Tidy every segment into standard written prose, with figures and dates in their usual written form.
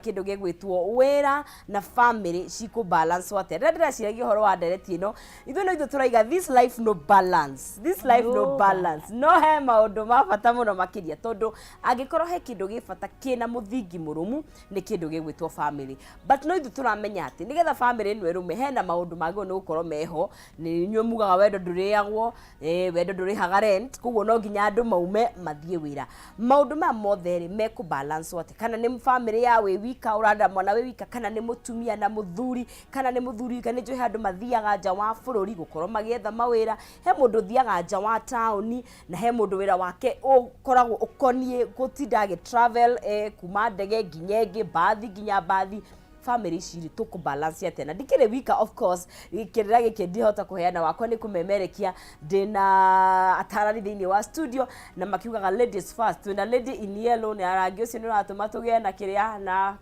Kindu gigwitwo wera na family ciko balance wate ndira ciragio horo wa ndereti ino ithu no ithu turaiga this life no balance no balance no he maundu ma bata muno makiria tondu angikorwo he kindu gibata kina muthingi murumu ni kindu gigwitwo family but no ithu turamenya ati nigetha family ino erume hena maundu magwo no gukorwo meho ni nywe mugaga wendo nduriagwo wendo ndurihaga rent kuguo no nginya andu maume mathie wira maundu ma motheri me ku balance wate kana ni family ya we wika uranda mwana we wika kana ni mutumia na muthuri kana ni muthuri kana njo handu mathiaga nja wa bururi gukorwo magietha mawira he mundu thiaga nja wa town na he mundu wira wake ukoragwo ukonie gutinda ge travel kuma ndege nginyengi bathi nginya bathi family ciri tuku balance ya tena dikire wika of course ikirira gikindi hota kuheana wakwa ni kumemerekia ndina atarari thini wa studio na makiugaga ladies first na lady in yellow ni arangio sino natuma tugie na kiria na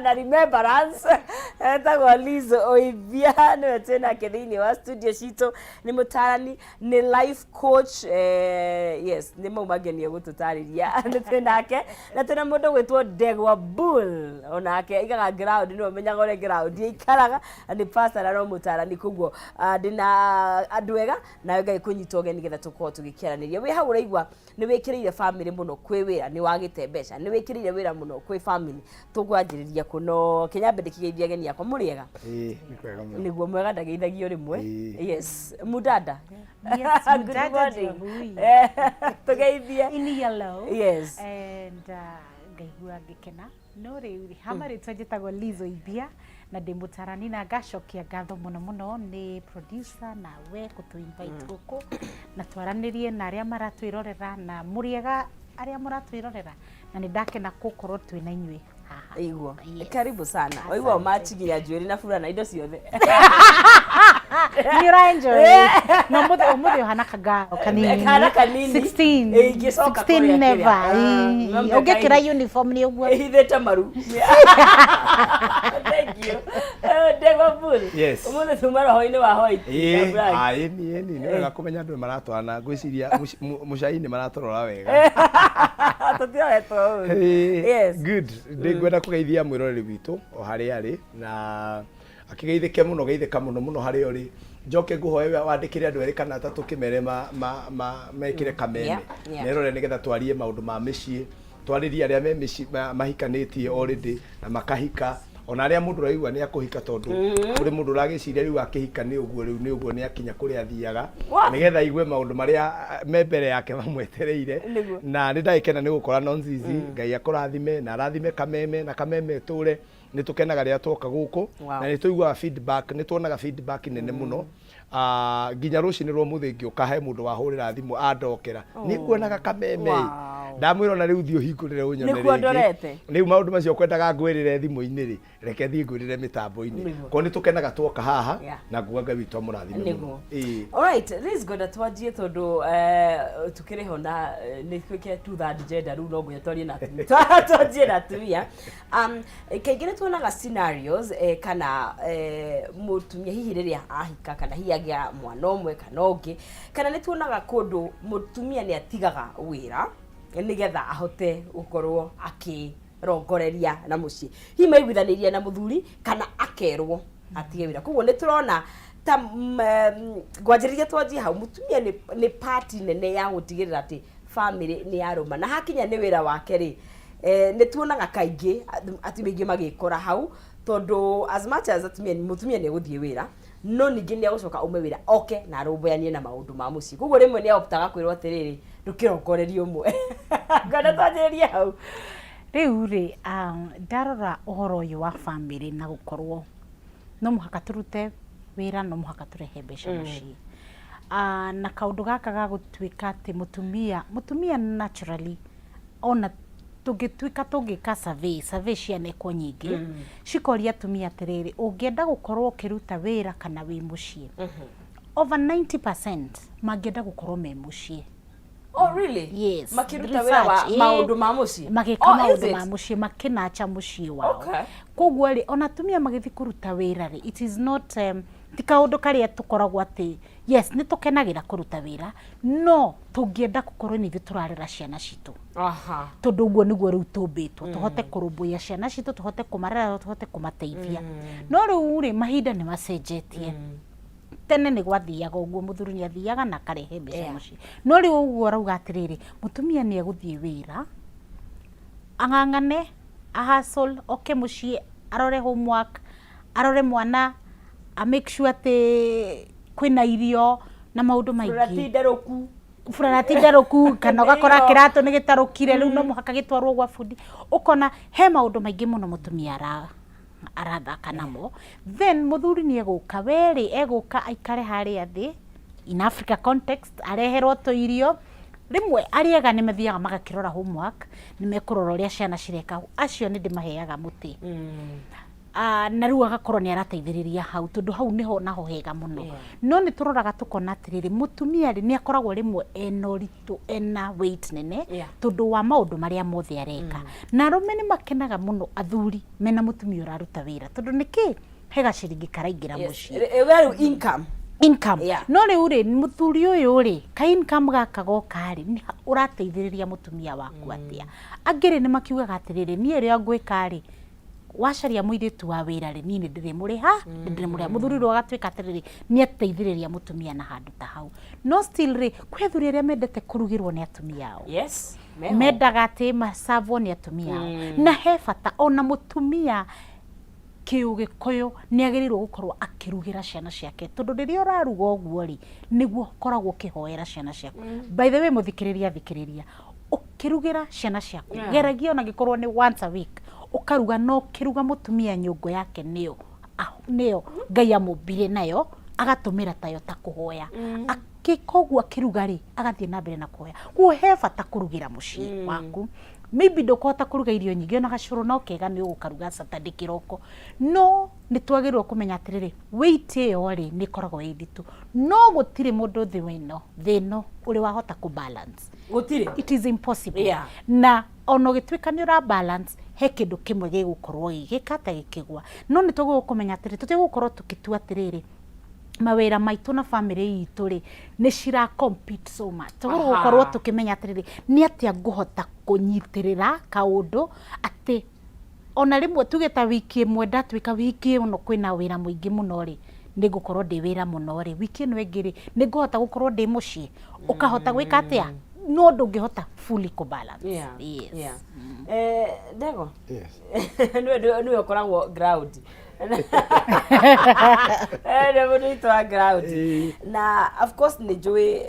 na remembrance etagwo Lizo Oibia ni tena kithini wa studio cito ni mutarani ni life coach yes ni maumagenia gututariria ni tenake na tena mundu gwitwo Ndegwa Bull onake igaga ground no menyaga ore ground ikaraga ni pastor na no mutarani kuguo ndina andwega na ngai kunyitoge nigetha tukorwo tugikiaraniria we hau raigwa ni wikirire family muno kwi wira ni wagite mbeca ni wikirire wira muno kwi family tugwanjiriria kuno kinyambe ndikigeithia geni yakwa muriega ni kwega muno niguo mwega ndageithagio rimwe yes mudada yes mudada tugeithia in yellow yes and ngaigua ngikena no riu hamari twajitagwo Lizo Oibia na ndimutarani na gacokia ngatho muno muno ni producer na we kutu invite guku na twaranirie na aria maratwirorera na muriega aria muratwirorera na ni ndakena gukorwo twina inywe haha iguo karibu sana oigwa machigia njwiri na fura na indo ciothe ni enjoy no muthe hana kagao kanini 16 never ugekira uniform ni uguo ithete maru thank you Ndegwa Bull yes umuthe tumara hoini wa hoi ni wega kumenya andu maratwana ngwiciria mucaini maratorora wega tutioetwo yes good ndingwenda kugeithia mwiroreri witu o hari ari na akigeithike muno geithika muno hari ori njoke nguhoye wandikire andu eri kana atatu kimere mekire kameme nerore nigetha twarie maundu ma micii twaririe aria me micii mahikanitie already na makahika ona aria mundu raigua ni akuhika tondu kuri mundu ragiciria riu akihika ni uguo ni akinya kuri athiaga nigetha igue maundu maria me mbere yake mamwetereire na ni ndaikena ni gukora nonzizi ngai akurathime na arathime kameme na kameme ture ni tukenaga ria twoka guku na ni tuigua feedback ni tuonaga feedback nene muno nginya rucini rwo muthi ngiukahe mundu wahurira thimu andokera ni kuonaga kameme ndamwira na riu thio hingurire unyonere riu maundu macio kwendaga ngwirire thimu-ini ri reke thii ngwirire mitambo-ini ko ni tukenaga twoka haha na nguaga witu murathime muno alright let's go that twanjie tondu tukiri ho na ni twike to that gender riu no nguya twarie na twanjie na tumia kaingire tuonaga scenarios kana mutumia hihi riria ahika kana hihi agia mwana umwe kana ungi kana ni tuonaga kundu mutumia ni atigaga wira nigetha ahote gukorwo akirongoreria na mucii hi maiguithaniria na muthuri kana akerwo atige wira koguo ni turona ta ngwanjiriria twanjie hau mutumia ni party nene ya gutigirira ati family ni yaruma na hakinya ni wira wake ri ni tuonaga kaingi atimingi magikora hau tondu as much as mutumia ni guthie wira no ningi ni agucoka ume wira oke na arumbuanie na maundu ma mucii koguo rimwe ni optaga kwirwo atiriri ndukirongoreria umwe ngana twanjiriria hau riu ri ndarora uhoro uyu wa family na gukorwo no muhaka turute wira no muhaka turehe mbeca mucii na kaundu gaka ga gutwika ati mutumia naturally ona tugitwika tungika survey cianekwo nyingi cikoria atumia atiriri ungienda gukorwo ukiruta wira kana wi mucii over 90% mangienda gukorwo me mucii. Oh really? Yes. Makiruta wira wa maundu ma mucii. Magika maundu ma mucii makinacha mucii wao. Koguo ri ona atumia magithi kuruta wira ri it is not ti kaundu karia tukoragwo ati yes ni tukenagira kuruta wira no tungienda gukorwo ni ithu turarera ciana citu tondu uguo niguo riu tumbitwo tuhote kurumbuia ciana citu tuhote kumarera tuhote kumateithia no riu ri mahinda ni macenjetie tene ni gwathiaga uguo muthuri ni athiaga na karehe mbeca muci no riu uguo rauga atiriri mutumia ni eguthie wira ang'ang'ane ahasol oke muci arore homework arore mwana a make sure ati kwina irio na maundu maingi furana tinderuku kana ugakora kirato ni gitarukire riu no muhaka gitwarwo gwa fundi ukona he maundu maingi muno mutumia arathaka namo then muthuri ni eguka weri eguka aikare haria thi in Africa context areherwo to irio rimwe ariega ni mathiaga magakirora homework ni mekurora uria ciana cireka acio ni ndimaheaga muti na riu agakorwo ni arateithiriria hau tondu hau niho naho hega muno no ni turoraga tukona atiriri mutumia ri ni akoragwo rimwe enoritu ena weight nene tondu wa maundu maria mothe areka na rume ni makenaga muno athuri mena mutumia uraruta wira tondu niki hega ciringi karaingira muci income no riu ri muthuri uyu ri ka income gaka goka ri ni urateithiriria mutumia waku atia angiri ni makiugaga atiriri ni ri angwika ri wacaria muiritu wa wira ri ni ndire muriha ndire muria muthuri ro agatwika atiriri ni ateithiriria mutumia na handu ta hau no still ri kwethuri ria mendete kurugirwo ni atumia ao mendaga ati masavo ni atumia ao na he bata ona mutumia kiugikuyu ni agirirwo gukorwo akirugira ciana ciake tondu riria uraruga uguo ri niguo koragwo kihoera ciana ciaku by the way muthikiriria ukirugira ciana ciaku geragia ona gikorwo ni once a week ukaruga no kiruga mutumia nyungu yake nio Ngai amubire nayo agatumira tayo ta kuhoya akikogwa kiruga ri agathie na mbere na kuhoya guo he bata kurugira muci waku maybe ndukota kuruga irio nyingi ona gacuru no kega ni ugukaruga Saturday kiroko no ni twagirwo kumenya atiriri weight yo ri ni koragwo inditu no gutire mundu thino uri wahota ku balance gutire it is impossible na ono gitwika ni ura balance he kindu kimwe gigukorwo gigikata gikigwa no ni tugwo kumenya atiriri tutigukorwo tukitua atiriri mawira maitu na family itu ri ni cira compete so much tuguru gukorwo tukimenya atiriri ni atia nguhota kunyitirira kaundu ati ona rimwe tugeta wiki imwe ndatwika wiki ino kwina wira muingi muno ri ni gukorwo ndi wira muno ri wiki ino ingiri ni nguhota gukorwo ndi muci ukahota gwika atia no ndungihota fully ku balance Dego no koragwo ground na of course ni joy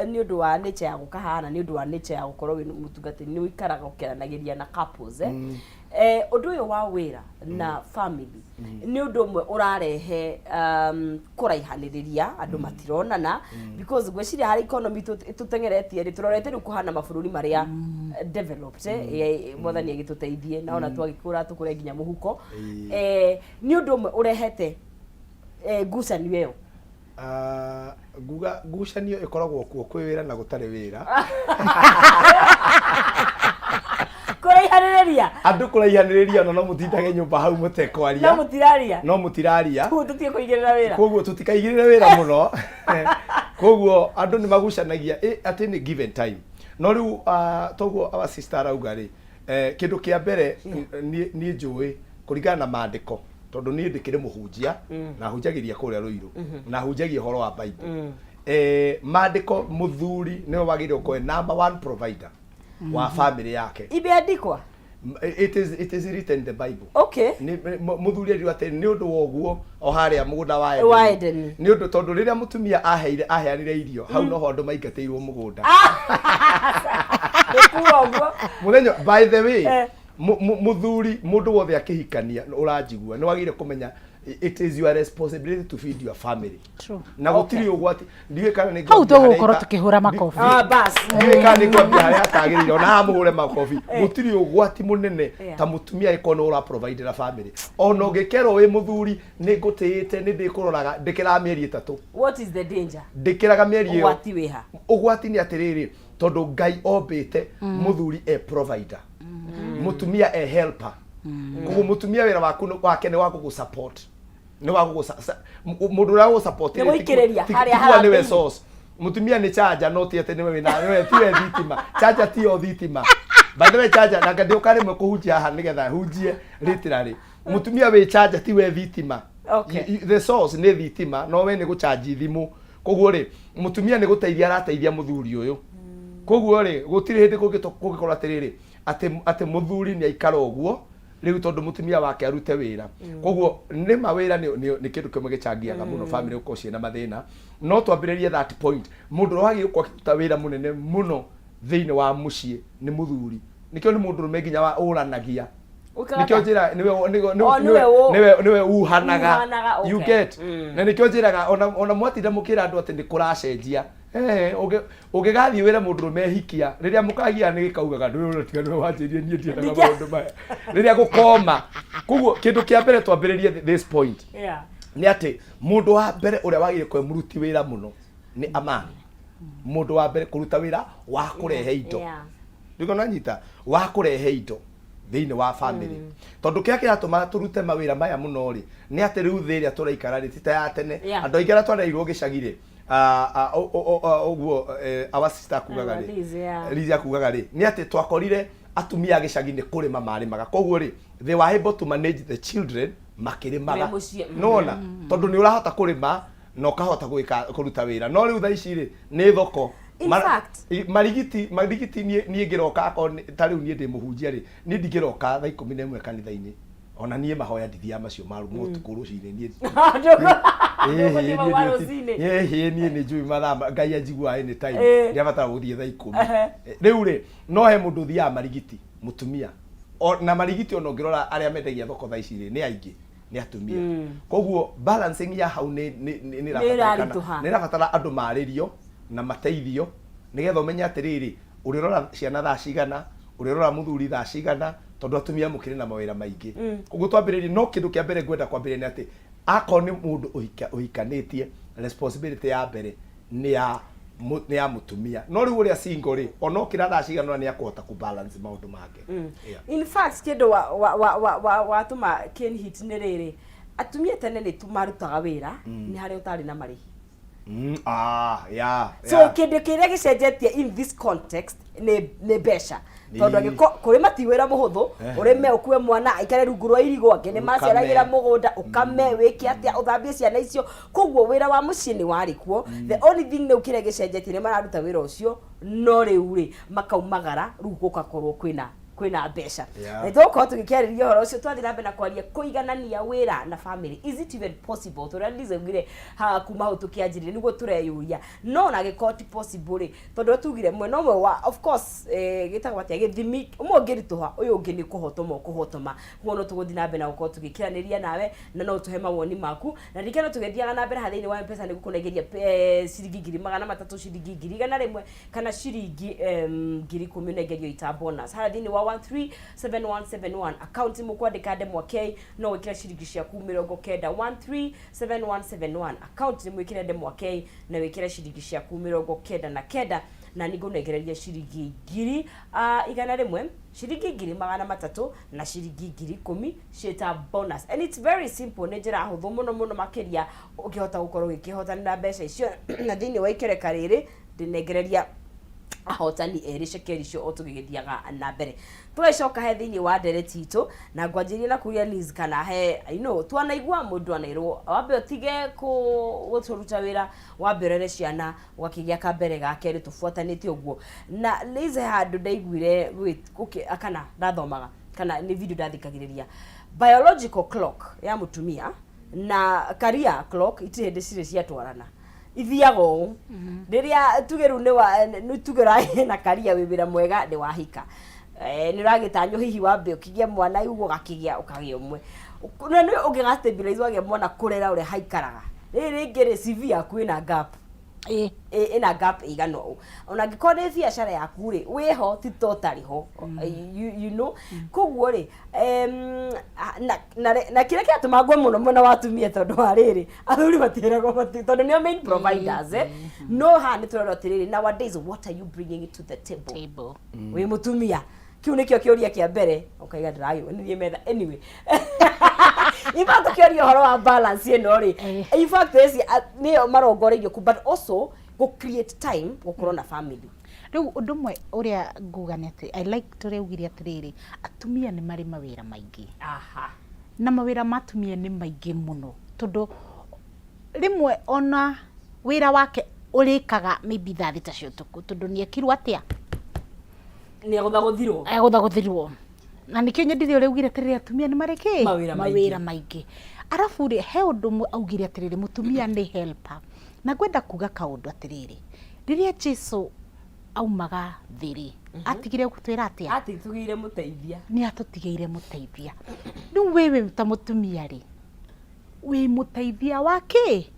ni undu wa nature ya gukahana ni undu wa nature ya gukorwo mutungati ni wikaraga ukeranagiria na couples undu uyu wa wira na family ni undu umwe urarehe kuraihaniriria andu matironana because gweciria hari economy tutengeretie ri turorete ri kuhana mabururi maria developed mothani agituteithie na ona twagikura tukure nginya muhuko ni undu umwe urehete ngucanio iyo ngucanio ikoragwo kuo kwi wira na gutari wira kuraihaniriria andu kuraihaniriria no mutintage nyumba hau mutekwaria no mutiraria tutie kuigirira wira koguo tutikaigirira wira muno koguo andu ni magucanagia ati ni given time no riu toguo our sister arauga ri kindu kia mbere ni njui kuringana na maandiko tondu ni ndikire muhunjia na hunjagiria kuria ruiru na hunjagia horo wa Bible maandiko muthuri ni wagire ko number 1 provider wa family yake ibeandikwa it is written in the Bible ni muthuri ri ati ni undu woguo o haria mugunda wa Eden ni undu tondu riria mutumia aheanire irio hau no hondu maingateirwo mugunda muthenya by the way muthuri mundu wothe akihikania uranjigua ni wagire kumenya it is your responsibility to feed your family. True. Na gutiri ugwati ndiwe kana ni hau tugukorwo tukihura makofi bas ndiwe kana ni kwambia haria atagirire ona amuhure makofi gutiri ugwati munene ta mutumia ikono ura provide la family ono ngikero wi muthuri ni ngutiite ni ndikuroraga ndikira mieri 3. What is the danger? Ndikiraga mieri iyo ugwati wiha ugwati ni atiriri tondu Ngai ombite muthuri provider mutumia helper kuko mutumia wira waku wake ni waku support ni wa mundu ra go support ni guikireria haria haria niwe source mutumia ni charger no ti ate niwe tiwe thitima charger ti o thitima by the way charger na ndio kare mwe kuhujia haha nigetha hujie literally mutumia we charger ti we thitima the source ni thitima no we ni go charge thimu koguo ri mutumia ni guteithia arateithia muthuri uyu koguo ri gutiri hindi kungikora atiriri ate muthuri ni aikara uguo riu tondu mutumia wake arute wira koguo ni mawira ni kindu kimwe gichangiaga muno family uko ciena mathina no twambiririe that point mundu wagi uko akuta wira munene muno thiini wa mucii ni muthuri nikio ni mundu rumenginya wa uranagia nikio njira niwe uhanaga you get na nikio njiraga ona mwatinda mukira andu ati ni kuracenjia ugigathi wira mundu rumehikia riria mukagia ni gikaugaga ndu tiga no wanjirie nie ndiendaga maundu maya riria gukoma koguo kindu kia mbere twambiririe this point ni ati mundu wa mbere uria wagire kwe muruti wira muno ni amani mundu wa mbere kuruta wira wa kurehe indo ndiko nanyita wa kurehe indo thiini wa family tondu kia kiratuma turute mawira maya muno ri ni ati riu thiria turaikara ri tita ya tene andu aigara twareirwo gicagire uguo our sister kugaga ri Lizia kugaga ri ni ati twakorire atumia gicagi-ini kurima marimaga koguo ri they were able to manage the children makirimaga nona tondu ni urahota kurima no kahota kuruta wira no riu thaici ri ni thoko marigiti ni ngiroka ko tari ni ndi muhunjia ri ni ndigĩroka thaa 11 kanitha-ini ona nie mahoya ndithia macio maru mutuku rucine nie nie ni njui mathaa ngai anjigua any time ni abatara guthie thaa 10 riu ri no he mundu thia marigiti mutumia na marigiti ono ngirora aria mendagia thoko thaa ici ri ni aingi ni atumia koguo balancing ya hau ni rabatara andu maririo na mateithio nigetha umenye atiriri urirora ciana thaa cigana urirora muthuri thaa cigana tondu atumia mukire na mawira maingi koguo twambiririe no kindu kia mbere ngwenda kwambiria ni ati ako ni mundu uhikanitie responsibility ya mbere ni ya mutumia no riu uria single ri ono kira thaa cigana ni akuhota ku balance maundu make in fact kindu wa tuma kin hit ni riri atumia tene ni tumarutaga wira ni hari utari na marihi so kindu kiria gicenjetie in this context ni besha tondu kuri matiwira muhuthu urime ukue mwana aikare rungu rwa irigo angĩ nĩ maciaragira mugunda ukame wiki atia uthambie ciana icio koguo wira wa mucii ni wari kuo the only thing ni ukire gicenjetie ni mararuta wira ucio no riu ri makaumagara riu gukakorwo kwina besha nitoko tugikiariria horo ucio twathi nambe na kwaria kuiganania wira na family is it even possible to realize ngire ha kuma ho tukianjirire niguo tureyuria no na gikoti possible ri tondu tugire mwena umwe wa of course gitagwo atia githimi umwe ngirituha uyu ungi ni kuhotoma kuono tuguthi nambe na uko tugikiraniria nawe na no tuhe mawoni maku na rikeno tugithiaga nambe hathini wa mpesa ni gukunegeria ciringi 300 ciringi 100 kana ciringi 10,000 negerio ita bonus hathini wa 137171 account mukwandika ndemwa k no wikira ciringi ciaku 137171 account ni mwikira ndemwa k na wikira ciringi ciaku 99 na nigo negereria ciringi 1,000 ciringi 300 na ciringi 10,000 cieta bonus and it's very simple ne njira huthu muno makiria ukihota gukorwo gikihotanira mbeca icio na thini wa ikereka riri ndinegereria ahotani eri shekeri cio otugigithiaga na mbere twicoka he thini wa ndereti itu na ngwanjirie na kuria Liz kana he twanaigua mundu anairwo wambe utige guturuta wira wambirere ciana wakigia kambere gake ri tufuatanitie uguo na Liz handu ndaiguire akana ndathomaga kana ni video ndathikagiriria biological clock ya mutumia na career clock itihende cire ciatwarana ithiago riria tugeru ni tugera na karia wibira mwega ni wahika ni ragitanyo hihi wambe ukigia mwana yugo gakigia ukagia umwe na ni ungigastabilize wage mwana kurera ure haikaraga riri ngire CV yaku ina gap ina gap igano ona ngikore biashara yaku ri wiho ti totally ho you know koguo ri na kire kia tumagwe muno mwana watumie tondu hariri athuri matiragwo tondu nio main providers no ha ni turero tiriri nowadays what are you bringing to the table we mutumia kiu nikio kioria kia mbere ukaiga ndirayo ni metha anyway in fact tukiaria horo wa balance ino ri in fact this niyo marongoreirio ku but also go create time gukorwo na family riu undu mwe uria nguga ni ati I like tureugire atiriri atumia ni mari mawira maingi na mawira matumia ni maingi muno tondu rimwe ona wira wake urikaga maybe that itacio tuku tondu ni ekirwo atia ni aguthaguthirwo na nikio nyendire ureugire atiriri atumia ni mari ki mawira maingi arafu ri he undu mwe augire atiriri mutumia ni helper na gwenda kuga kaundu atiriri riria Jesu aumaga thiri atigire gutwira atia atitugire muteithia ni atutigeire muteithia riu wewe ta mutumia ri wi muteithia wake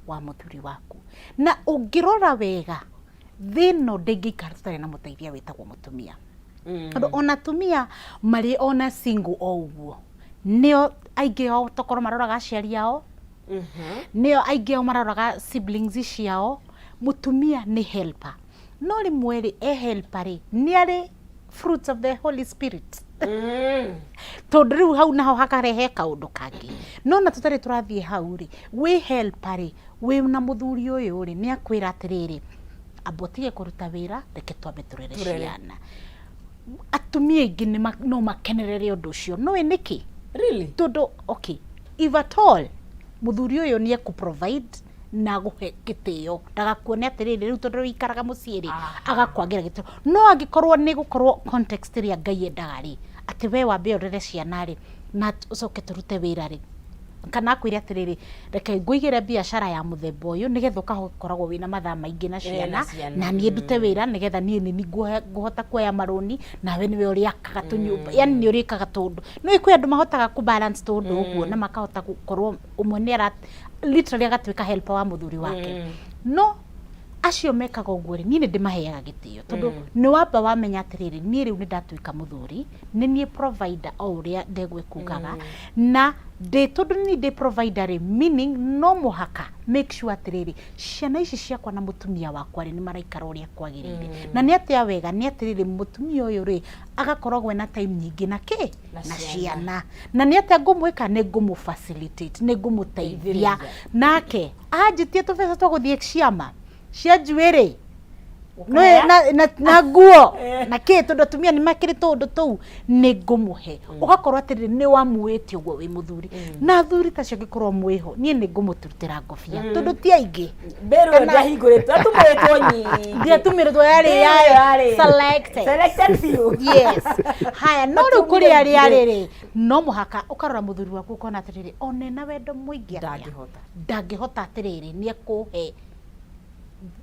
wa muthuri waku na ungirora wega thino ndingikara na muteithia witagwo mutumia tondu ona tumia mari ona single o uguo nio aingi o tokoro maroraga aciari ao nio aingi o maroraga siblings ciao mutumia ni helper no rimwe ri helper ri ni ari fruits of the Holy Spirit tondu riu hau naho hakarehe kaundu kangi no na tutari turathie hau ri wi helper ri wi na muthuri uyu ri ni akwira atiriri abotige kuruta wira reke twambe turere ciana atumia ingi ni no makenerere undu ucio no niki really tondu okay if at all muthuri uyu ni ku provide na guhe gitio ndagakuone atiriri riu tondu ikaraga muciiri agakwangira gitio no angikorwo ni gukorwo context ria Ngai endaga ri ati we wambe urere ciana ri na ucoke turute wira ri kana akwire atiriri reke nguigire biashara ya muthemba uyu nigetha ukakoragwo wina mathaa maingi na ciana na nie ndute wira nigetha nie ni nguhota kuoya maroni nawe niwe uri akaga tunyumba yani ni uri akaga tundu no ikwe andu mahotaga ku balance tundu uguo na makahota gukorwo umwe ni ara literally agatwika helper wa muthuri wake no acio mekaga uguo ri nie ni ndimaheaga gitio tondu ni wamba wamenya atiriri nie riu ni ndatwika muthuri ni nie provider o uria ndegwikugaga na de tondu ni de provider ri meaning no muhaka make sure atiriri ciana ici ciakwa na mutumia wakwa ri ni maraikara uria kwagirire na ni atia wega ni atiriri mutumia uyu ri agakoragwo na time nyingi na ki na ciana na ni atia ngumwika ni ngumu facilitate ni ngumuteithia nake ajitie tubesa twaguthie ciama cia njuiri no na nguo na ki tondu tumia ni makiri tundu tuu ni ngumuhe ugakorwo atiriri ni wamuite uguo wi muthuri na thuri tacio ngikorwo mwiho nie ni ngumuturutira ngobia tondu ti aingi beru ndahingurite atumiritwo nyingi ndiatumiritwo yari selected few yes haya no ru kuri yari ri no muhaka ukarora muthuri waku ukona atiriri one na wendo muingi ndangihota atiriri ni ekuhe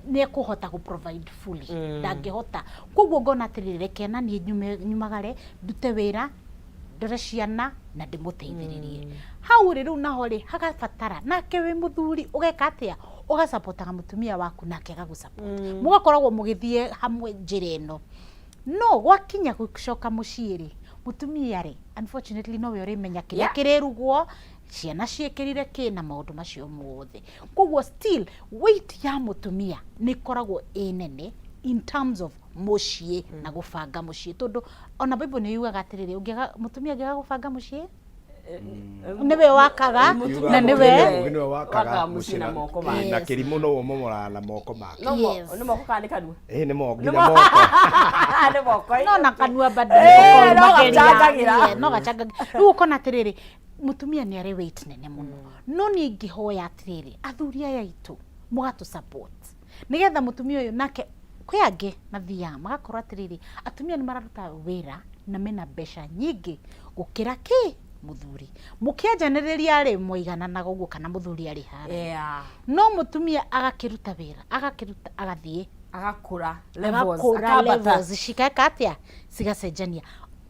ni kuhota ku provide fully ndangihota koguo ngona atiriri kena ni nyumagare ndute wira ndore ciana na ndimuteithiririe hau riu naho ri hagabatara nake wi muthuri ugeka atia ugasupportaga mutumia waku nake agagusupport mugakoragwo mugithie hamwe njira ino no gwakinya gucoka muciiri mutumia ri unfortunately no we urimenya kiria kirerugwo ciana ciekirire ki na maundu macio mothe koguo still weight ya mutumia ni koragwo enene in terms of mucii na gubanga mucii tondu ona Bible ni yugaga atiriri ungiga mutumia ngiga gubanga mucii niwe wakaga na niwe wakaga mucii na moko make na kirimu no momora na moko make no moko kana kanua ni moko nginya moko ni moko no na kanua bado no gachangagira riu ukona atiriri mutumia ni ari weight nene muno no ni ngihoya atiriri athuri aya itu mugatu support nigetha mutumia uyu nake kwi angi mathia magakorwo atiriri atumia ni mararuta wira na mena besha nyingi gukira ki muthuri mukianjaniriria ri muigana na gugu kana muthuri ari hara no mutumia agakiruta wira agakiruta agathie agakura levels shikaka atia sigacenjania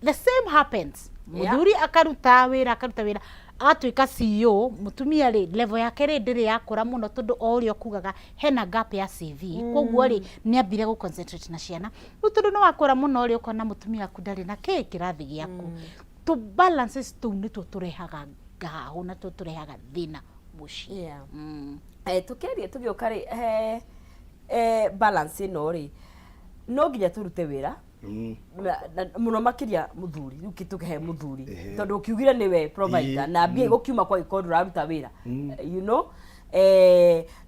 the same happens muthuri akaruta wira agatwika CEO mutumia ri level yake ri ndiri yakura muno tondu orio kugaga hena gap ya CV koguo ri ni ambire gu concentrate na ciana tondu no wakura muno orio kona mutumia kudari na ki kirathi giaku to balances tu ni to turehaga gaho na to turehaga thina muci tukerie tugioka ri balance no ri no nginya turute wira muno makiria muthuri ukituke muthuri tondu ukiugire niwe provider na mbia gukiuma kwa gikondo raruta wira you know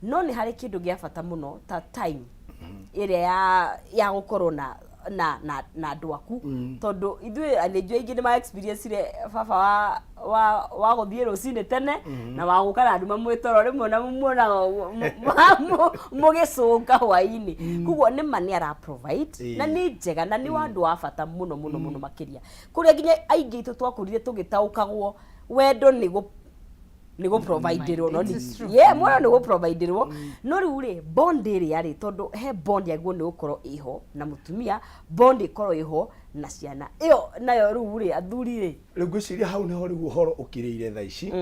no ni hari kindu gia bata muno ta time ire ya gukorwo na andu aku tondu ithuĩ anĩnjũĩ aingĩ nĩ ma experience baba wa gũthiĩ rũcinĩ tene na wa gũka na andũ mamwĩ toro rĩmwe na muonaga mũgĩcũnga hwainĩ koguo nĩ ma nĩ ara provide na nĩ njega na nĩ wa andũ wa bata mũno mũno mũno makĩria kũrĩa nginya aingĩ itũ twakũrire tũgĩtaũkagwo wendo nigo provide ro no mwana nigo provide ro no riu ri bond ri ari tondu he bond yaguo ni ukoro iho na mutumia bond ikoro iho na ciana iyo nayo riu ri athuri ri riu gwiciria hau niho riu uhoro ukiriire tha ici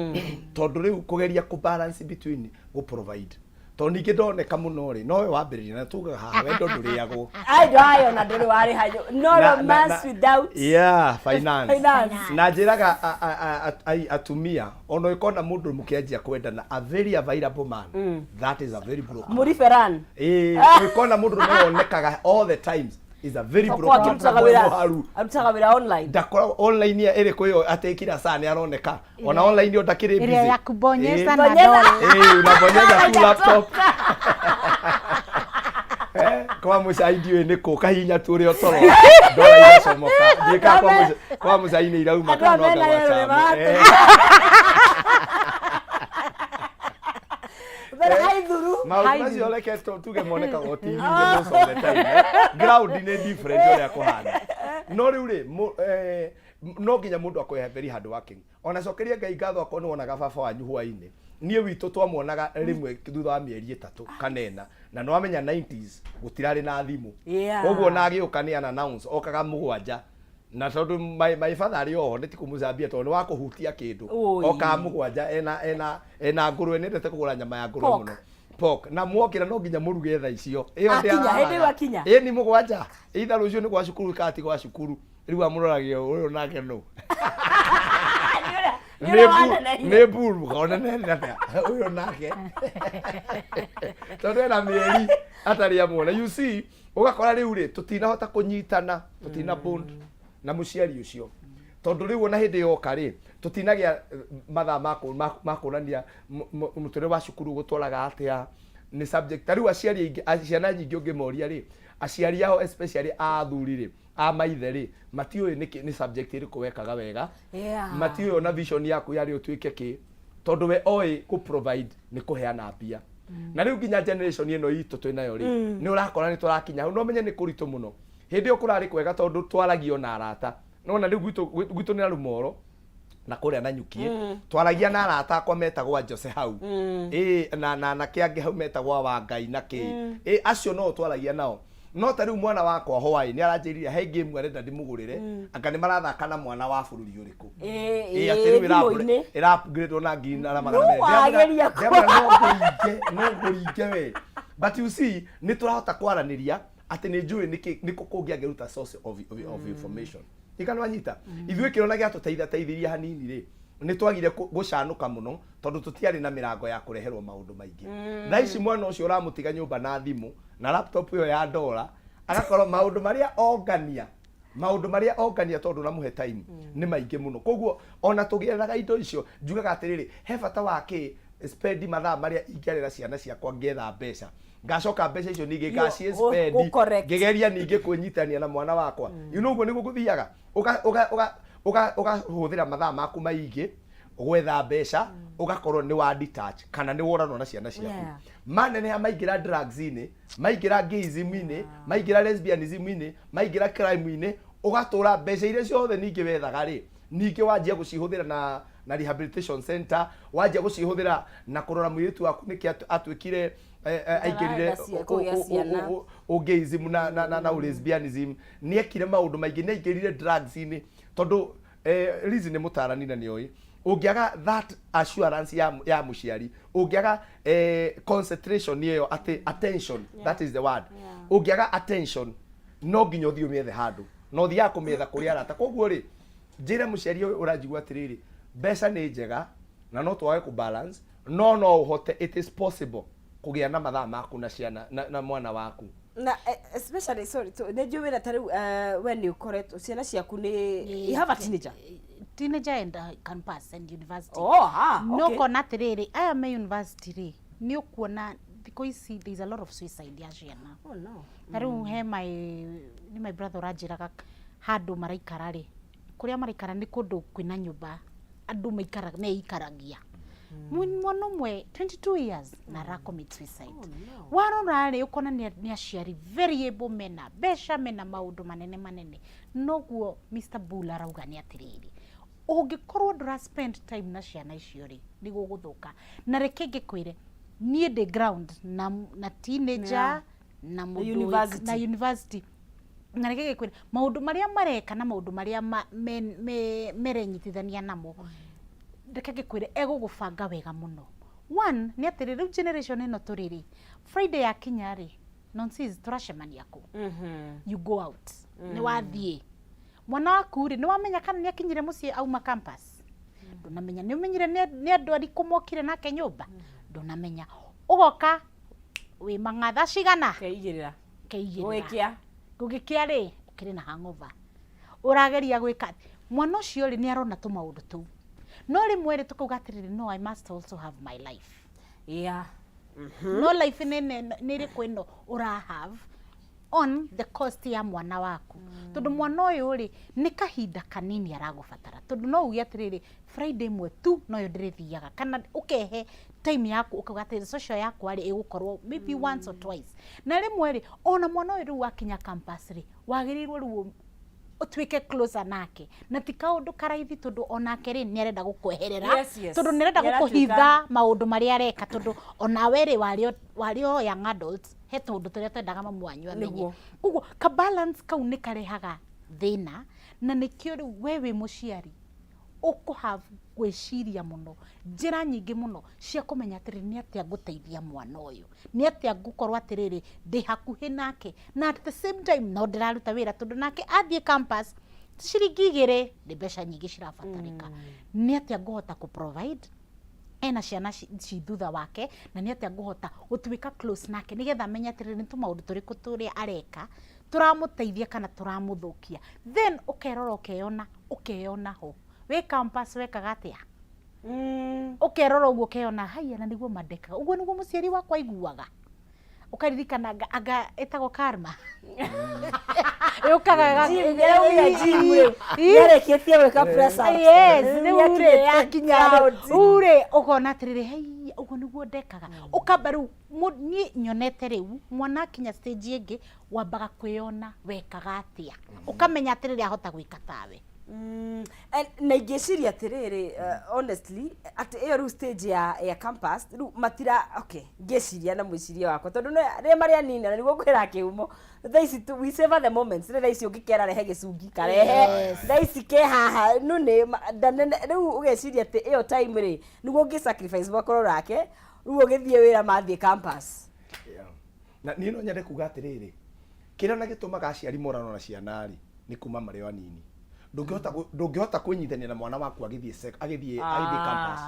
tondu riu kugeria ku balance between go provide to ningi ndoneka muno ri nowe wambiriria na tugaga haha wendo nduriagwo ayo na nduri wari hayo no romance without finance na njiraga atumia ono ikona mundu mukianjia kwendana a very available man that is a very broke muriferan ikona mundu muonekaga all the times is a very broke man arutaga wira online ndakora online ya iri kuyo atekira saa ni aroneka ona online yo ndakiri busy ile ya kubonyeza na dola unabonyeza tu laptop kwa musaidio ni ko kahinya tu ri otoro dola isomoka ndika kwa musaini irauma kana no gawacha macio leke tuge moneka oti nge most of the time ground ni different ore akuhana no riu ri no nginya mundu akoya very hard working ona cokeria ngai ngatho akoni wonaga baba wanyu hwaini nie witu twamuonaga rimwe thutha wa mieri 3 kanena na no amenya 90s gutirari na thimu koguo na agiuka ni announce okaga mugwanja na tondu my father ari oho nditi kumuzambia tondu wa kuhutia kindu oka mugwanja ena ngurwe nendete kugura nyama ya ngurwe muno pork na mwokira no nginya muruge tha icio iyo akinya ni mugwanja either rucio ni gwa cukuru kati gwa cukuru riu amuroragio uyu nake no ne buru kona nenda uyu nake tondu ena mieri atari amwona you see ugakora riu ri tutinahota kunyitana tutina bond na muciari ucio tondu riu ona hindi yoka ri tutinagia matha makurania mutore wa cukuru gutwaraga atia ni subject riu aciari ciana nyingi ungemoria ri aciari yao especially athuri ri a maithe ri matiuĩ ni subject iri kuwekaga wega matiuĩ ona vision yaku yari utuike ki tondu we oi ku provide ni kuheana mbia na riu nginya generation ino itu twinayo ri ni urakora ni turakinya no menye ni kuritu muno hindi ukurari kwega tondu twaragio na arata nona riu gwitu ni arumoro na kuria na nyukie twaragia na arata akwa metagwa Jose hau na kiange hau metagwa wa Ngai na ki acio no twaragia nao no ta riu mwana wakwa hwai ni aranjiriria he game arenda ndimugurire anga ni marathaka na mwana wa bururi uriku atiri ira upgrade ona ngina na magana no nguringe we but you see ni turahota kwaraniria ati ni njui niko kungiangeruta source of information ikanwanyita ithuĩ kirona gia tuteithiria hanini ri ni twagire gucanuka muno tondu tutiari na mirango ya kureherwo maundu maingi tha ici mwana ucio uramutiga nyumba na thimu na laptop yo ya dola agakorwo maundu maria ongania tondu namuhe time ni maingi muno koguo ona tugieraga indo icio njugaga atiriri he bata wake spend mathaa maria ingiarira ciana ciakwa ngetha mbeca ngacoka mbeca icio ningi ngacie spend ngegeria ningi kunyitania na mwana wakwa you know uguo niguo guthiaga ugahuthira mathaa maku maingi gwetha mbeca ugakorwo ni wa detach kana ni woranwo na ciana ciaku manene ha maingira drugs ini maingira gayism ini maingira lesbianism ini maingira crime ini ugatura mbeca iria ciothe ningi wethaga ri ningi wanjia gucihuthira na rehabilitation center wanjia gucihuthira na kurora mwiritu waku niki atwikire aikirire gayism na lesbianism ni ekire maundu maingi ni aikirire drugs ini tondu Lizi ni mutarani na nioi ungiaga that assurance ya muciari ungiaga concentration niyo attention that is the word ungiaga attention no nginya uthio miethe handu no thia kumetha kuri arata koguo ri njire muciari uranjigua atiriri mbeca ni njega na no twage ku balance no uhote it is possible kugia na mathaa maku na ciana na mwana waku na especially sorry nä njå wä ra tarä u we nä å koretwo ciana ciaku nä you have a teenager and campus and university no kona atä rä rä aya me university rä nä å kuona thikå ici there is a lot of suicide ya ciana tarä u he my brother å ranjä raga handå maraikara rä kå rä a maraikara nä kå ndå kwä na nyå mba andå meikaragia mwana mwe 22 years na aracommit suicide warora rä ukona nä aciari very able mena besha mena maundu manene noguo Mr. Bull arauga nä atiriri ungikorwo ndura spend time na ciana icio ri niguo guthuka na reke ngikwire nie the ground na teenager na university na reke ngikwire maundu maria mareka na maundu maria merenyitithania namo reke ngikwire egugubanga wega muno one ni atiri riu generation ino turiri Friday ya kinya ri nonsense turacemania ku you go out ni wathie mwana waku ri ni wamenya kana ni akinyire mucii auma campus ndunamenya ni umenyire ni andu ari kumokire nake nyumba ndunamenya ugoka wi mangatha cigana keigirira gugikia ri ukiri na hangover urageria gwika mwana ucio ri ni arona tu maundu tu no rimwe ri tukauga atiriri no I must also have my life no life ni ri kwino ura have on the cost ya mwana waku tondu mwana uyu ri ni kahinda kanini aragubatara tondu no ugi atiriri Friday mwe tu no yo ndirithiaga kana ukehe time yaku ukauga atiriri social yaku ari igukorwo maybe once or twice na rimwe ri ona mwana uyu wakinya campus ri wagirirwo ru utwike closer nake na ti kaundu karaithi tondu onake ri ni arenda gukweherera tondu ni arenda gukuhitha maundu maria areka tondu onawe ri wario young adults he tondu turia twendaga mamu wanyu amenye uguo ka balance kau ni karehaga thina na nikio ri we wi muciari ukuhave gwiciria muno njira nyingi muno cia kumenya atiri ni atia nguteithia mwana uyu ni atia ngukorwo atiriri ndi hakuhi nake na at the same time no ndiraruta wira tondu nake athie campus ciringi 2 ni mbeca nyingi cirabatarika ni atia nguhota ku provide ena ciana ci thutha wake na ni atia nguhota gutwika close nake nigetha menya atiriri ni tumaundu turiku turia areka turamuteithia kana turamuthukia then ukerora ukeyona ho we campus wekaga atia ukerora uguo keona haya na niguo mandeka uguo niguo muciari wakwa iguaga ukaririkana anga etagwo karma yukaga yereketie weka pressure yes ni ure akinya ure ukona atiriri hei uguo niguo ndekaga ukambaru ni nyonete riu mwana akinya stage ingi wambaga kwiyona wekaga atia ukamenya atiriri ahota gwika tawe na ingĩciria atĩrĩrĩ honestly at iyo stage ya campus rĩu matira ngĩciria na mwĩciria wakwa tondũ rĩrĩa marĩa nini na nĩguo kwĩra kĩhumo thaa ici we savor the moments thaa ici ũngĩkera rehe gĩcungi karehe thaa ici ke haha no nĩ rĩu ũgeciria atĩ iyo time rĩ nĩguo ũngĩ sacrifice makoro rake rĩu ũgĩthiĩ wĩra mathiĩ campus na niĩ no nyende kuga atĩrĩrĩ kĩrĩa na gĩtũmaga aciari morano na ciana rĩ nĩ kuma marĩ o anini ndungihota kwinyithania na mwana waku agithie campus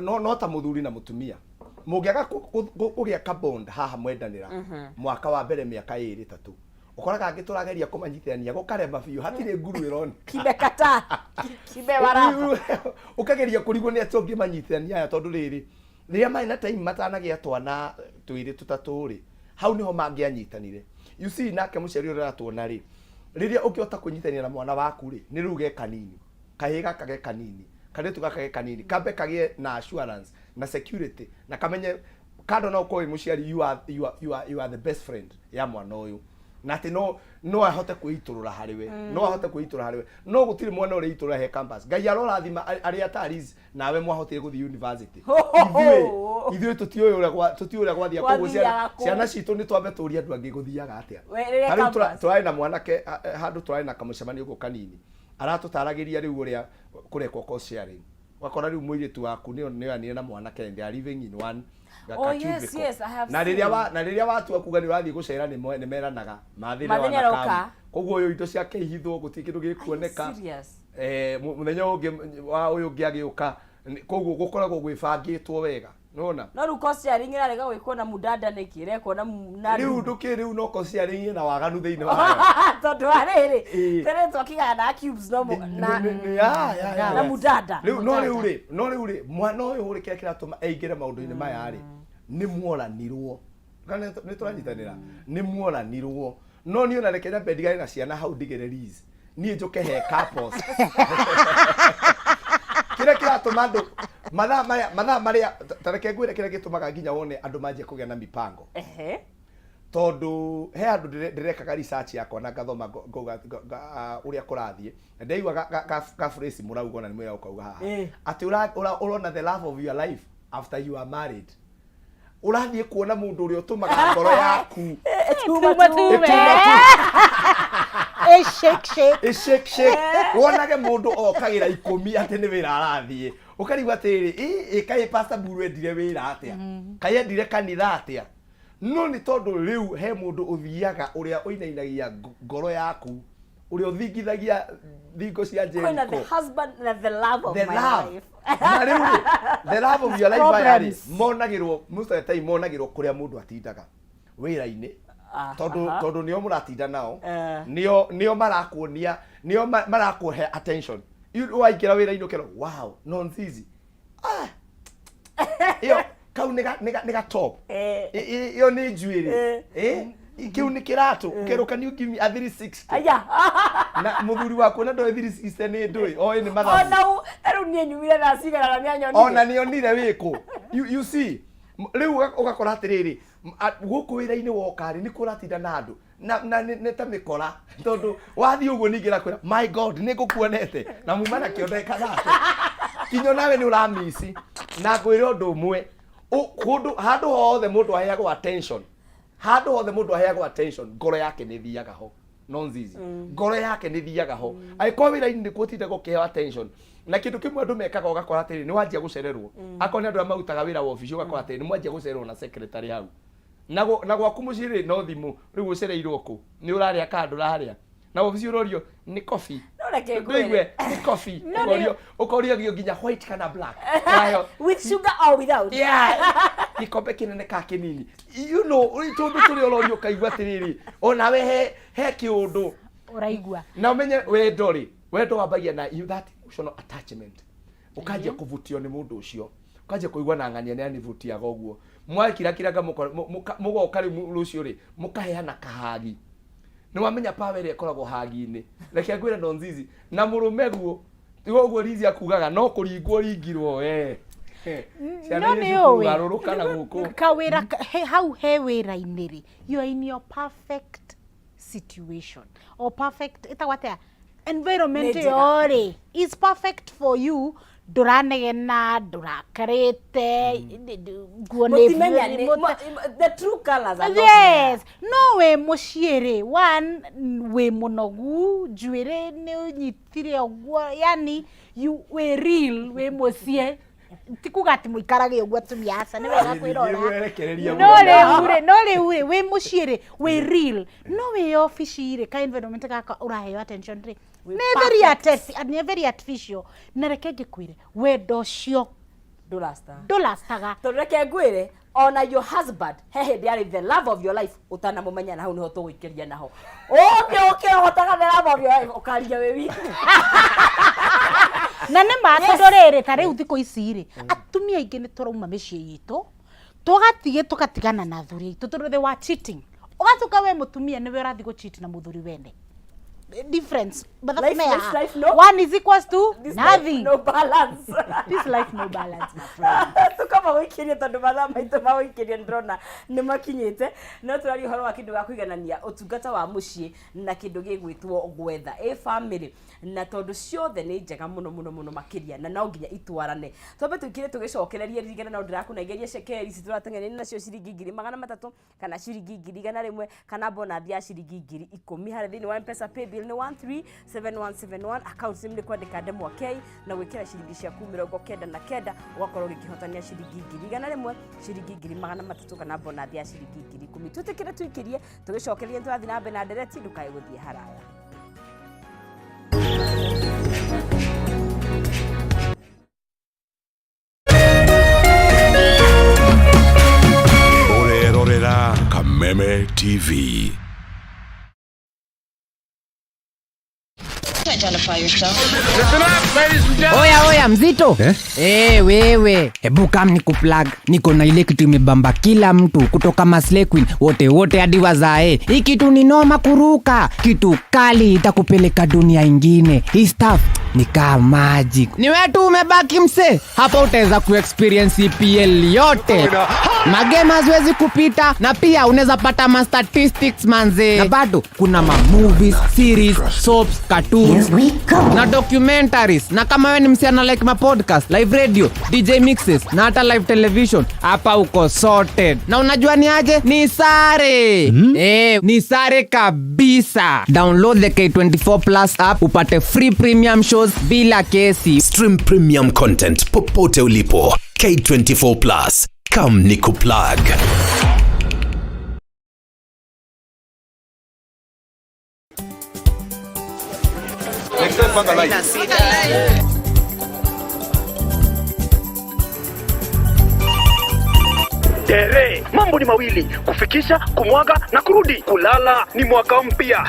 no ta muthuri na mutumia mungiaga kugia ka bond haha mwendanira mwaka wa mbere miaka 2-3 ukoraga angiturageria kumanyithania gukarema biu hatire nguru ironi kibe warapa ukageria kurigwo ni atongi manyithania aya tondu riri riria mai na time matanagia twana twiri tutaturi hau niho mangianyitanire you see nake muciari uri ratwona ri riria ukiota kunyitania na mwana waku ri ni ruge kanini kahiga kage kanini karetu gakage kanini kambe kagie na assurance na security na kamenye kando na uko muciari you are the best friend ya mwana uyu na ati no ahote kuiturura hariwe no gutiri mwana uri iturura he campus ngai arora thima ari ataris nawe mwahotire guthi university ithuĩ tutiũrĩa gwathia koguo ciana citũ nĩ twambe tũria andũ angĩ gũthiaga atĩa rĩu tũrarĩ na mwanake handũ tũrarĩ na kamũcemanio ũguo kanini aratũtaragĩria rĩu ũrĩa kũrekwo cost sharing wakora rĩu mũirĩtu waku nĩ anire na mwanake and they are living in one yes I have na rĩrĩa watua kuga nĩ ũrathiĩ gũcera nĩ meranaga mathĩna wa koguo ũyũ indo ciake ihithwo gũtirĩ kĩndũ gĩkuoneka muthenya ũngĩ wa ũyũ ũngĩ agĩũka koguo gũkoragwo gwĩbangĩtwo wega nona no ru cost sharing ira rega gwikwo na mudada niki rekwo na riu nduki riu no cost sharing na waganu thiini wa tondu ariri tere twakiga na cubes no na mudada riu no riu mwana uyu uri kira kiratuma aingire maundu-ini maya ri ni muoranirwo kana ni turanyitanira ni muoranirwo no ni ona reke na bendigari na ciana hau ndigereries ni njuke he couples kira kiratuma andu mathaa maria tareke ngwire kira gitumaga nginya wone andu manjie kugia na mipango tondu he andu ndirekaga research yakwa na ngathoma uria kurathie ndaigua ga phrase murauga na nimwe ukauga haha ati urona the love of your life after you are married urathie kuona mundu uria utumaga ngoro yaku shake wonage mundu okagira 10 ati ni wira arathie ukarigwa atiri kai pastor buru endire wira atia kai endire kanitha atia no ni tondu riu he mundu uthiaga uria uinainagia ngoro yaku uria uthingithagia thingo cia Jericho the husband and the love of my life na riu the love of your life ayari monagirwo most of the time monagirwo kuria mundu atindaga wira-ini tondu nio muratinda nao nio marakuonia nio marakuhe attention waingira wira-ini ukero wow nonsense iyo kau nega top iyo ni njuiri kiu ni kiratu ukeruka ni give me a 360 aya na muthuri wako na ndo 360 ni ndui oi ni mathabu ona eru ni nyumire na cigara na nyoni ona ni onire wiko you see riu ugakora atiriri guku wira-ini wokari ni kuratinda na andu na neta mikora tondu wathi uguo ningira kwira my god ni ngukuonete na mumana kiondeka thate kinyo nawe ni uramisi na ngwire undu umwe handu hothe mundu aheagwo attention ngoro yake ni thiaga ho nonsense ngoro yake ni thiaga ho aiko wira-ini ni kutinda gukiheo attention na kindu kimwe andu mekaga ugakora atiri ni wanjia gucererwo akoni andu amagutaga wira wa office ugakora atiri ni mwanjia gucererwo na secretary hau na gwaku muciri no thimu riu ucereirwo ku ni uraria kandu raria na office urorio ni coffee no reke ngwire ni coffee ukorio nginya white kana black with sugar or without gikombe kinene ka kinini you know tundu turi urorio kaigua atiriri ona we he kiundu uraigua na umenye wendo wambagia na that emotional attachment ukanjia kuvutio ni mundu ucio ukanjia kuigua na ng'ania ni anivutiaga uguo mwakira kiraga mugoka rucio ri mukaheana kahagi ni wamenya pawe ri ekoragwo hagi-ini reke ngwire nonzizi na murume guo tigo guo rizi akugaga no kuringwo ringirwo no ni owe kawira hau he wira-ini ri you are in your perfect situation or perfect itagwatea environment yori is perfect for you duranegena durakarete the true colors are yes no we muciere one we munogu juire ni unyitire ogwo yani you we real we mucie tikugati muikarage ogwo tumiasa ni wega kwirora no le we muciere we real no we official ka environment gaka uraheo attention ri ni very artificial na reke ngikwire wendo ucio ndulastaga to reke ngwire ona your husband he are the love of your life utana mumenya na hau niho tuguikiria naho okay hotaga the love of your life ukaria we wiki na ne matondorere tare uthiko iciri atumia ingi ni turauma micii yitu tugatigana na thuri yitu tondu they were cheating ugatuka we mutumia niwe urathi go cheat na muthuri wende difference but life no one is equals to this nothing no balance this life no balance my friend tukama wikiria tondu mathaa maitu ma wikiria ndrona ni makinyite no turari horo wa kindu ga kuiganania utungata wa mucii na kindu gigwitwo gwetha family na tondu ciothe ni njega muno makiria na no nginya itwarane twambe twikire tugicokereria ririgana na ndirakunegeria cekeri ici turatengenera nacio ciringi 300 kana ciringi 100 kana bonus ya ciringi 10,000 hari thini wa M-Pesa paybill ni 137171 account sim ni kwandika ndemwa K na gwikira ciringi ciaku 99 ugakorwo gikihotania ciringi 100 ciringi 300 kana bonus ya ciringi 10,000 tutikire twikirie tugicokereria turathi na mbere na ndereti ndukae guthie haraya. TV. Identify yourself. Oya mzito. Wewe. Hebu kam nikuplug. Niko na ile kitu imebamba kila mtu kutoka Maslay Queen wote hadi wazae. Hii kitu ni noma kuruka. Kitu kali itakupeleka dunia ingine. Hii stuff ni kama magic. Ni wetu umebaki mse. Hapa utaweza kuexperience EPL yote. Magame haziwezi kupita na pia unaweza pata ma statistics manze. Na bado kuna ma movies, series, soaps, cartoons na documentaries. Na kama wewe ni msichana like ma podcast, live radio, DJ mixes na hata live television, hapa uko sorted. Na unajua ni aje? Ni sare. Ni sare kabisa. Download the K24 Plus app upate free premium shows bila kesi. Stream premium content popote ulipo. K24 Plus. Come nikuplug. Tere, mambo ni mawili, kufikisha, kumwaga na kurudi. Kulala ni mwaka mpya.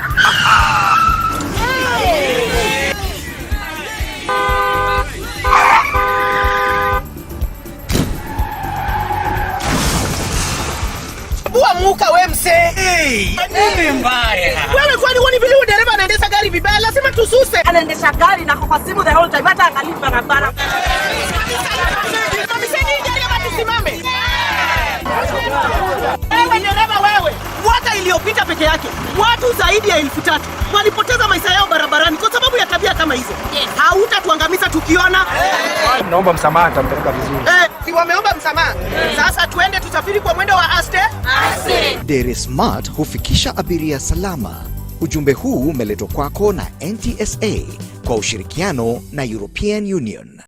Muka we mse. Nini mbaya? Wewe kwani wani vile dereva anaendesha gari vibaya? Lazima tususe. Anaendesha gari na kwa simu the whole time, hata angalia barabara. Tusimame. Wewe dereva wewe. Mwaka iliyopita peke yake watu zaidi ya 3,000 walipoteza maisha yao barabarani kwa sababu ya tabia kama hizo. Hautatuangamiza tukiona. Naomba msamaha, nitampeleka vizuri. Si wameomba msamaha. Sasa tuende tusafiri kwa mwendo wa aste. Dere Smart hufikisha abiria salama. Ujumbe huu umeletwa kwako na NTSA kwa ushirikiano na European Union.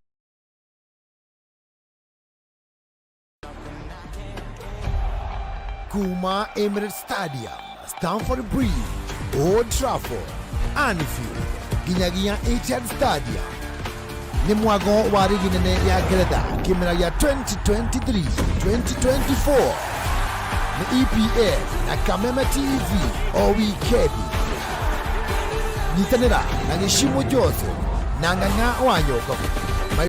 Kuma Emirates Stadium, Stamford Bridge, Old Trafford, Anfield, Ginyagia Etihad Stadium. Ni mwago wa ligi nene ya Ngeretha kimera ya 2023-2024 ni EPL na Kameme TV o wikendi. Nyitanira na Gishimo Jose na Ng'ang'a Wanyoka.